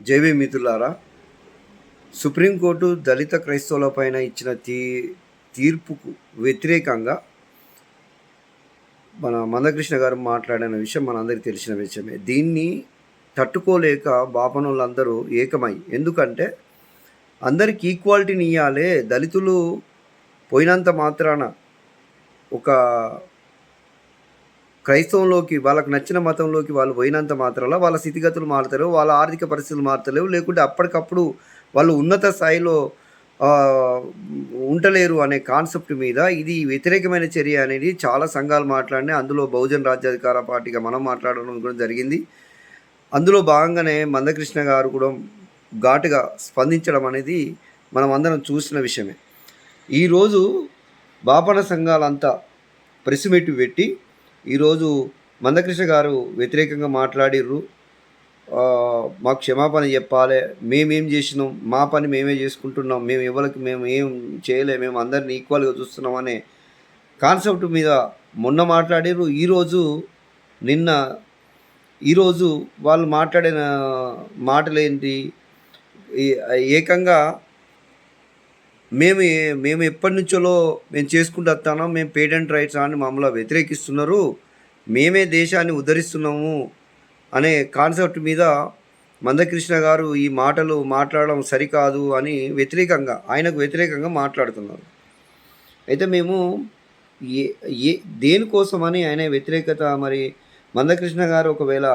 JB మిత్రులారా, supreme court దళిత క్రైస్తవులపైన ఇచ్చిన తీర్పుకు వ్యతిరేకంగా మన మందకృష్ణ గారు మాట్లాడిన విషయం మనందరికీ తెలిసిన విషయమే. దీన్ని తట్టుకోలేక బాపనోళ్ళందరూ ఏకమై, ఎందుకంటే అందరికి ఈక్వాలిటీని ఇవ్వాలి, దళితులు పోయినంత మాత్రాన ఒక క్రైస్తవంలోకి వాళ్ళకి నచ్చిన మతంలోకి వాళ్ళు పోయినంత మాత్రాన వాళ్ళ స్థితిగతులు మారుతలేవు, వాళ్ళ ఆర్థిక పరిస్థితులు మారుతలేవు, లేకుంటే అప్పటికప్పుడు వాళ్ళు ఉన్నత స్థాయిలో ఉండలేరు అనే కాన్సెప్ట్ మీద ఇది వ్యతిరేకమైన చర్య అనేది చాలా సంఘాలు మాట్లాడినాయి. అందులో బహుజన్ రాజ్యాధికార పార్టీగా మనం మాట్లాడడం కూడా జరిగింది. అందులో భాగంగానే మందకృష్ణ గారు కూడా ఘాటుగా స్పందించడం అనేది మనం అందరం చూసిన విషయమే. ఈరోజు బాపన సంఘాలంతా ప్రెస్ మీట్ పెట్టి ఈరోజు మందకృష్ణ గారు వ్యతిరేకంగా మాట్లాడిర్రు. మాకు క్షమాపణ చెప్పాలి, మేమేం చేసినాం, మా పని మేమే చేసుకుంటున్నాం, మేము ఎవరికి మేము ఏం చేయలేము, మేము అందరిని ఈక్వల్గా చూస్తున్నాం అనే కాన్సెప్ట్ మీద మొన్న మాట్లాడిర్రు. ఈరోజు వాళ్ళు మాట్లాడిన మాటలు ఏంటి, ఏకంగా మేము ఎప్పటి నుంచో మేము చేసుకుంటూ వస్తాను, మేము పేటెంట్ రైట్స్ అని మమ్మల్ని వ్యతిరేకిస్తున్నారు, మేమే దేశాన్ని ఉద్ధరిస్తున్నాము అనే కాన్సెప్ట్ మీద మందకృష్ణ గారు ఈ మాటలు మాట్లాడడం సరికాదు అని ఆయనకు వ్యతిరేకంగా మాట్లాడుతున్నారు. అయితే మేము దేనికోసమని ఆయన వ్యతిరేకత, మరి మందకృష్ణ గారు ఒకవేళ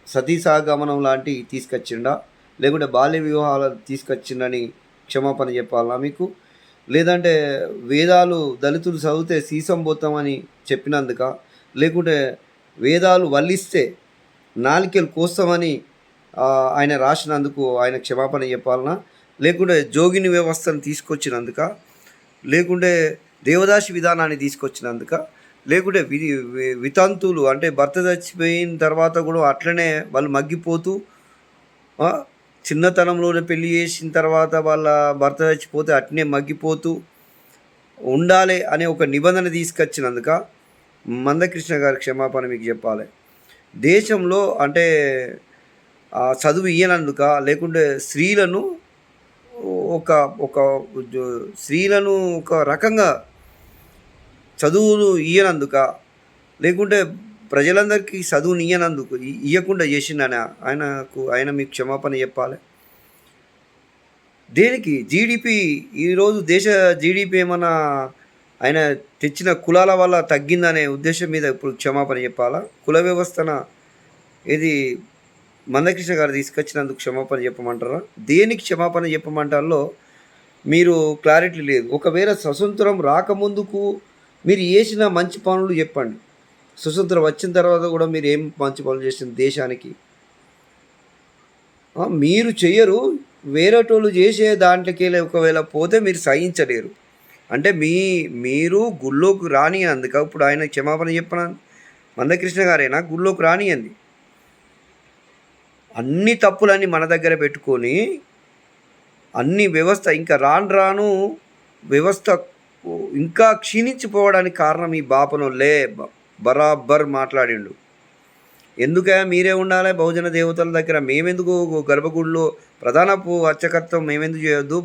సతీసాగమనం లాంటివి తీసుకొచ్చిండా, లేకుంటే బాల్య వివాహాలు తీసుకొచ్చిండని క్షమాపణ చెప్పాలా మీకు, లేదంటే వేదాలు దళితులు చదివితే సీసం పోతామని చెప్పినందుక, లేకుంటే వేదాలు వల్లిస్తే నాలికలు కోస్తామని ఆయన రాసినందుకు ఆయన క్షమాపణ చెప్పాలనా, లేకుంటే జోగిని వ్యవస్థను తీసుకొచ్చినందుక, లేకుంటే దేవదాసి విధానాన్ని తీసుకొచ్చినందుక, లేకుంటే వితంతువులు అంటే భర్త చచ్చిపోయిన తర్వాత కూడా అట్లనే వాళ్ళు మగ్గిపోతూ చిన్నతనంలోనే పెళ్లి చేసిన తర్వాత వాళ్ళ భర్త చచ్చిపోతే అట్నే మగ్గిపోతూ ఉండాలి అనే ఒక నిబంధన తీసుకొచ్చినందుక మందకృష్ణ గారి క్షమాపణ మీకు చెప్పాలి. దేశంలో అంటే చదువు ఇయ్యనందుక, లేకుంటే స్త్రీలను ఒక రకంగా చదువులు ఇయ్యనందుక, లేకుంటే ప్రజలందరికీ చదువుని ఇయ్యకుండా చేసిండని ఆయన మీకు క్షమాపణ చెప్పాలి. దేనికి జీడిపి ఈరోజు దేశ జీడిపి ఏమన్నా ఆయన తెచ్చిన కులాల వల్ల తగ్గిందనే ఉద్దేశం మీద ఇప్పుడు క్షమాపణ చెప్పాలా? కుల వ్యవస్థన ఇది మందకృష్ణ గారు తీసుకొచ్చినందుకు క్షమాపణ చెప్పమంటారా? దేనికి క్షమాపణ చెప్పమంటారో మీరు క్లారిటీ లేదు. ఒకవేళ స్వతంత్రం రాకముందుకు మీరు చేసిన మంచి పనులు చెప్పండి, స్వతంత్రం వచ్చిన తర్వాత కూడా మీరు ఏం మంచి పనులు చేసిన దేశానికి మీరు చెయ్యరు, వేరేటోళ్ళు చేసే దాంట్లోకి ఒకవేళ పోతే మీరు సహించలేరు. అంటే మీరు గుళ్ళోకి రానియందుక ఇప్పుడు ఆయన క్షమాపణ చెప్పన మందకృష్ణ గారైనా గుళ్ళోకి రానియంది. అన్ని తప్పులన్నీ మన దగ్గర పెట్టుకొని అన్ని వ్యవస్థ ఇంకా రాను వ్యవస్థ ఇంకా క్షీణించిపోవడానికి కారణం ఈ బాపనోళ్ళే బరాబర్ మాట్లాడిండు. ఎందుకే మీరే ఉండాలి బహుజన దేవతల దగ్గర, మేమెందుకు గర్భగుడిలో ప్రధాన అర్చకత్వం మేమెందుకు చేయొద్దు,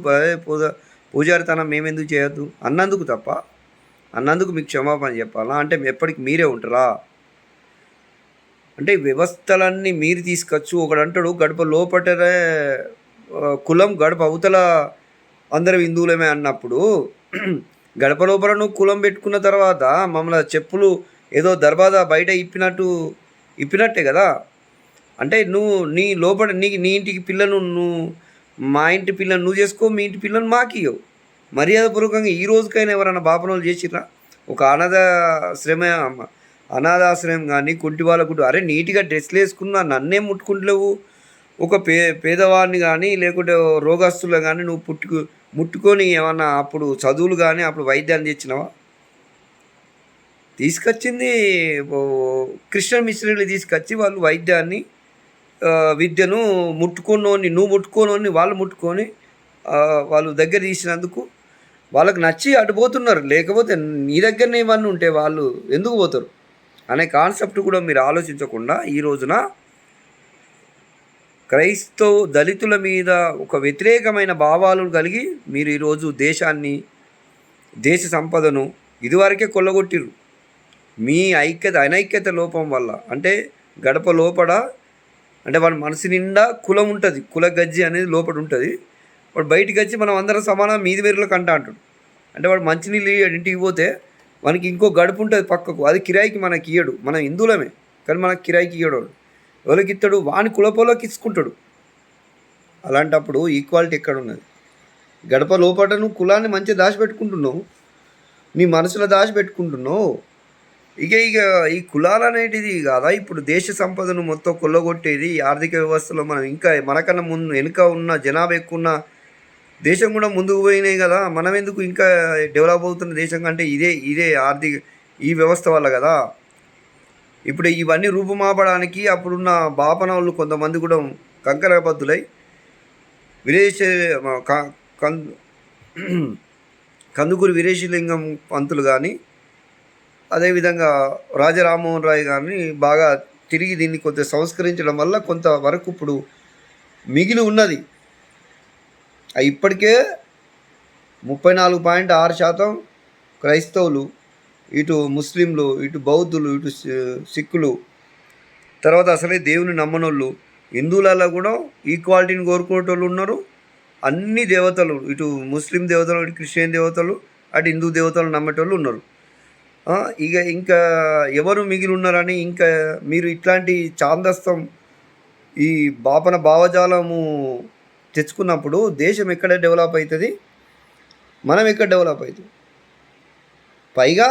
పూజారితనం మేమెందుకు చేయొద్దు అన్నందుకు మీకు క్షమాపణ చెప్పాలా? అంటే ఎప్పటికి మీరే ఉంటారా? అంటే వ్యవస్థలన్నీ మీరు తీసుకొచ్చు. ఒకడు అంటాడు గడప లోపటనే కులం, గడప అవతల అందరం హిందువులమే అన్నప్పుడు గడప లోపల నువ్వు కులం పెట్టుకున్న తర్వాత మమ్మల్ని చెప్పులు ఏదో దర్బాదా బయట ఇప్పినట్టే కదా. అంటే నువ్వు నీ లోపల నీ ఇంటికి పిల్లను నువ్వు, మా ఇంటి పిల్లను నువ్వు చేసుకో, మీ ఇంటి పిల్లను మాకు ఇవ్వవు. మర్యాదపూర్వకంగా ఈ రోజుకైనా ఎవరైనా బాపనోళ్ళు చేసిరా? ఒక అనాథాశ్రయం కానీ కుంటి వాళ్ళ గుడ్డు, అరే నీట్గా డ్రెస్లు వేసుకున్నా నన్నే ముట్టుకుంటలేవు, ఒక పేదవాడిని కానీ లేకుంటే రోగస్తులు కానీ నువ్వు ముట్టుకొని ఏమన్నా అప్పుడు చదువులు కానీ అప్పుడు వైద్యాన్ని తెచ్చినావా? తీసుకొచ్చింది క్రిస్టియన్ మిషనరీలు తీసుకొచ్చి వాళ్ళు విద్యను నువ్వు ముట్టుకోనోని వాళ్ళు ముట్టుకొని వాళ్ళు దగ్గర తీసినందుకు వాళ్ళకి నచ్చి అటు పోతున్నారు. లేకపోతే నీ దగ్గరనే ఇవన్నీ ఉంటే వాళ్ళు ఎందుకు పోతారు అనే కాన్సెప్ట్ కూడా మీరు ఆలోచించకుండా ఈ రోజున దళితుల మీద ఒక వ్యతిరేకమైన భావాలు కలిగి మీరు ఈరోజు దేశాన్ని, దేశ సంపదను ఇదివరకే కొల్లగొట్టిర్రు. మీ అనైక్యత లోపం వల్ల. అంటే గడప లోపల అంటే వాడి మనసు నిండా కులం ఉంటుంది, కుల గజ్జి అనేది లోపల ఉంటుంది. వాడు బయటికి వచ్చి మనం అందరం సమానం మీది వేరులకు అంటాడు. అంటే వాడు మంచినీళ్ళు ఇంటికి పోతే మనకి ఇంకో గడుపు ఉంటుంది పక్కకు, అది కిరాయికి మనకి ఇయ్యడు. మనం హిందువులమే కానీ మనకి కిరాయికి ఇయ్యడు. ఎవరికి ఇస్తాడు? వాని కులపోలోకి ఇచ్చుకుంటాడు. అలాంటప్పుడు ఈక్వాలిటీ ఎక్కడ ఉన్నది? గడప లోపల నువ్వు కులాన్ని మంచిగా దాచిపెట్టుకుంటున్నావు, నీ మనసులో దాచిపెట్టుకుంటున్నావు. ఇక ఈ కులాలు అనేటిది కాదా ఇప్పుడు దేశ సంపదను మొత్తం కొల్లగొట్టేది. ఆర్థిక వ్యవస్థలో మనం ఇంకా మనకన్నా ముందు వెనుక ఉన్న జనాభా ఎక్కువ ఉన్న దేశం కూడా ముందుకు పోయినాయి కదా. మనం ఎందుకు ఇంకా డెవలప్ అవుతున్న దేశం కంటే ఇదే ఆర్థిక ఈ వ్యవస్థ వల్ల కదా. ఇప్పుడు ఇవన్నీ రూపుమాపడానికి అప్పుడున్న బాపన వాళ్ళు కొంతమంది కూడా కంకరబద్దులై విదేశ కందుకూరి వీరేశలింగం పంతులు కానీ అదేవిధంగా రాజరామ్మోహన్ రాయ్ కానీ బాగా తిరిగి దీన్ని కొంత సంస్కరించడం వల్ల కొంతవరకు ఇప్పుడు మిగిలి ఉన్నది. ఇప్పటికే 34.6% క్రైస్తవులు, ఇటు ముస్లింలు, ఇటు బౌద్ధులు, ఇటు సిక్కులు, తర్వాత అసలే దేవుని నమ్మనోళ్ళు, హిందువులలో కూడా ఈక్వాలిటీని కోరుకునేటోళ్ళు ఉన్నారు. అన్ని దేవతలు, ఇటు ముస్లిం దేవతలు, ఇటు క్రిస్టియన్ దేవతలు, అటు హిందూ దేవతలు నమ్మేటోళ్ళు ఉన్నారు. ఇంకా ఎవరు మిగిలి ఉన్నారని ఇంకా మీరు ఇట్లాంటి ఛాందస్తం ఈ బాపన భావజాలము తెచ్చుకున్నప్పుడు దేశం ఎక్కడ డెవలప్ అవుతుంది? మనం ఎక్కడ డెవలప్ అవుతుంది? పైగా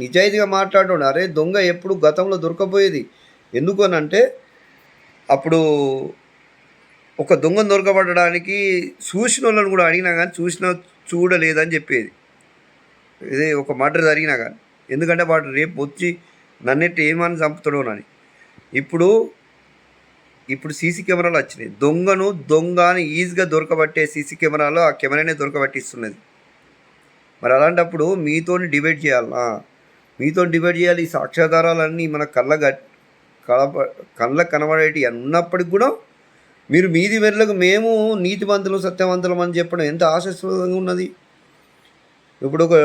నిజాయితీగా మాట్లాడడం, అరే దొంగ ఎప్పుడు గతంలో దొరకపోయేది. ఎందుకు అని అంటే అప్పుడు ఒక దొంగను దొరకబడడానికి చూసిన వాళ్ళని కూడా అడిగినా కానీ చూడలేదని చెప్పేది. ఇదే ఒక మర్డర్ జరిగినా కానీ. ఎందుకంటే వాడు రేపు వచ్చి నన్నెట్టి ఏమని చంపుతాడోనని. ఇప్పుడు సీసీ కెమెరాలు వచ్చినాయి. దొంగ అని ఈజీగా దొరకబట్టే సీసీ కెమెరాలో ఆ కెమెరానే దొరకబట్టిస్తున్నది. మరి అలాంటప్పుడు మీతోని డిబేట్ చేయాలి. ఈ సాక్ష్యాధారాలన్నీ మన కళ్ళకు కనబడేటి ఉన్నప్పటికి కూడా మీరు మీది వెర్లకు మేము నీతివంతులు సత్యవంతులం అని చెప్పడం ఎంత ఆశాస్పదంగా ఉన్నది. ఇప్పుడు ఒక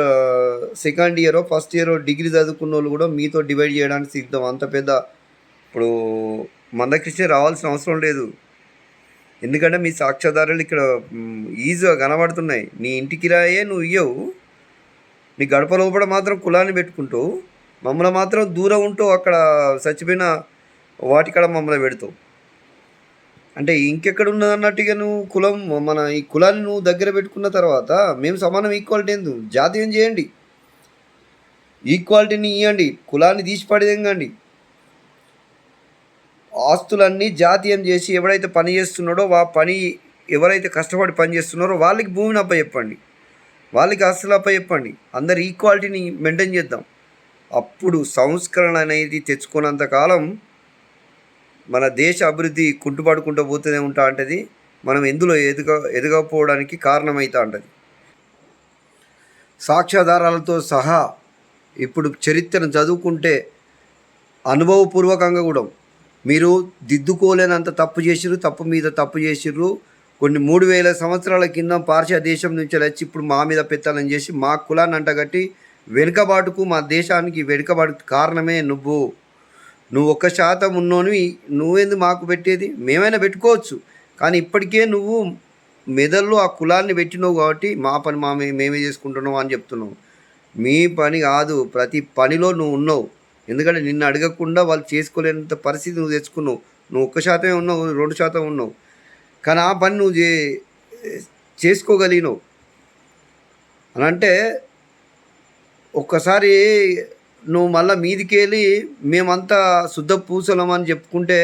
సెకండ్ ఇయరో ఫస్ట్ ఇయరో డిగ్రీ చదువుకున్న వాళ్ళు కూడా మీతో డివైడ్ చేయడానికి సిద్ధం. అంత పెద్ద ఇప్పుడు మందకృష్ణ రావాల్సిన అవసరం లేదు. ఎందుకంటే మీ సాక్ష్యాధారాలు ఇక్కడ ఈజీగా కనబడుతున్నాయి. నీ ఇంటికి రాయే నువ్వు ఇయ్యవు, నీ గడప లోపల మాత్రం కులాన్ని పెట్టుకుంటూ మమ్మల్ని మాత్రం దూరం ఉంటూ అక్కడ చచ్చిపోయిన వాటికాడ మమ్మల్ని పెడతావు. అంటే ఇంకెక్కడ ఉన్నది అన్నట్టుగా నువ్వు కులం మన ఈ కులాన్ని నువ్వు దగ్గర పెట్టుకున్న తర్వాత మేము సమానం ఈక్వాలిటీ ఎందుకు జాతీయం చేయండి, ఈక్వాలిటీని ఇవ్వండి, కులాన్ని తీసిపడేయండి. ఆస్తులన్నీ జాతీయం చేసి ఎవరైతే పని చేస్తున్నాడో ఎవరైతే కష్టపడి పని చేస్తున్నారో వాళ్ళకి భూమిని అప్పచెప్పండి, వాళ్ళకి ఆస్తులు అప్పచెప్పండి. అందరు ఈక్వాలిటీని మెయింటైన్ చేద్దాం. అప్పుడు సంస్కరణ అనేది తెచ్చుకున్నంతకాలం మన దేశ అభివృద్ధి కుంటుపడుకుంటూ పోతూనే ఉంటా ఉంటుంది. మనం ఎందులో ఎదగకపోవడానికి కారణమవుతూ ఉంటుంది. సాక్ష్యాధారాలతో సహా ఇప్పుడు చరిత్రను చదువుకుంటే అనుభవపూర్వకంగా కూడా మీరు దిద్దుకోలేనంత తప్పు మీద తప్పు చేసిర్రు. కొన్ని 3000 సంవత్సరాల కింద పార్షియా దేశం నుంచి వచ్చి ఇప్పుడు మా మీద పెత్తనం చేసి మా కులాన్ని అంటగట్టి వెనుకబాటుకు, మా దేశానికి వెనుకబాటుకు కారణమే నువ్వు 1% ఉన్నోనివి. నువ్వేంది మాకు పెట్టేది? మేమైనా పెట్టుకోవచ్చు, కానీ ఇప్పటికే నువ్వు మెదల్లో ఆ కులాన్ని పెట్టినావు కాబట్టి మా పని మేమే చేసుకుంటున్నావు అని చెప్తున్నావు. మీ పని కాదు, ప్రతి పనిలో నువ్వు ఉన్నావు. ఎందుకంటే నిన్ను అడగకుండా వాళ్ళు చేసుకోలేనంత పరిస్థితి నువ్వు తెచ్చుకున్నావు. నువ్వు 1% ఉన్నావు, 2% ఉన్నావు, కానీ ఆ పని నువ్వు చేసుకోగలిగినావు అని అంటే ఒక్కసారి నువ్వు మళ్ళీ మీదికి వెళ్ళి మేమంతా శుద్ధ పూసలం అని చెప్పుకుంటే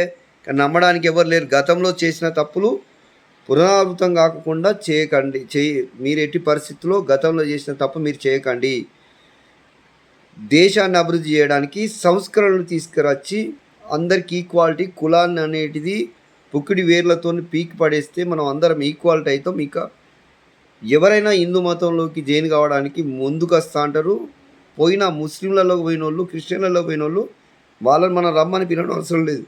నమ్మడానికి ఎవరు లేరు. గతంలో చేసిన తప్పులు పునరావృతం కాకుండా చేయకండి. మీరు ఎట్టి పరిస్థితుల్లో గతంలో చేసిన తప్పు మీరు చేయకండి. దేశాన్ని అభివృద్ధి చేయడానికి సంస్కరణలు తీసుకురచ్చి అందరికి ఈక్వాలిటీ, కులాన్ని అనేటిది పుక్కిడి వేర్లతో పీకి పడేస్తే మనం అందరం ఈక్వాలిటీ అవుతాం. ఇక ఎవరైనా హిందూ మతంలోకి జైన్ కావడానికి ముందుకు వస్తూ అంటారు. పోయిన ముస్లింలలోకి పోయిన వాళ్ళు, క్రిస్టియన్లలో పోయిన వాళ్ళు వాళ్ళని మనం రమ్మని పిలవడం అవసరం లేదు.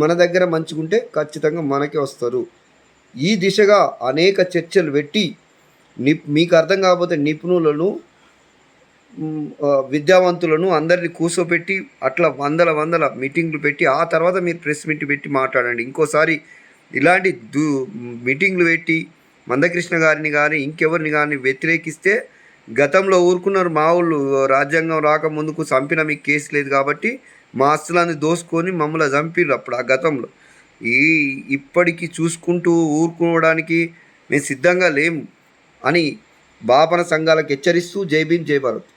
మన దగ్గర మంచిగుంటే ఖచ్చితంగా మనకే వస్తారు. ఈ దిశగా అనేక చర్చలు పెట్టి మీకు అర్థం కాకపోతే నిపుణులను, విద్యావంతులను అందరిని కూర్చోపెట్టి అట్లా వందల వందల మీటింగ్లు పెట్టి ఆ తర్వాత మీరు ప్రెస్ మీట్ పెట్టి మాట్లాడండి. ఇంకోసారి ఇలాంటి మీటింగ్లు పెట్టి మందకృష్ణ గారిని కానీ ఇంకెవరిని కానీ వ్యతిరేకిస్తే, గతంలో ఊరుకున్నారు మా వాళ్ళు, రాజ్యాంగం రాకముందుకు చంపిన మీకు కేసు లేదు కాబట్టి మా ఆస్తులన్నీ దోసుకొని మమ్మల్ని చంపిర్రు అప్పుడు ఆ గతంలో. ఇప్పటికి చూసుకుంటూ ఊరుకోవడానికి మేము సిద్ధంగా లేము అని బాపన సంఘాలకు హెచ్చరిస్తూ జై భీమ్ జై భారత్.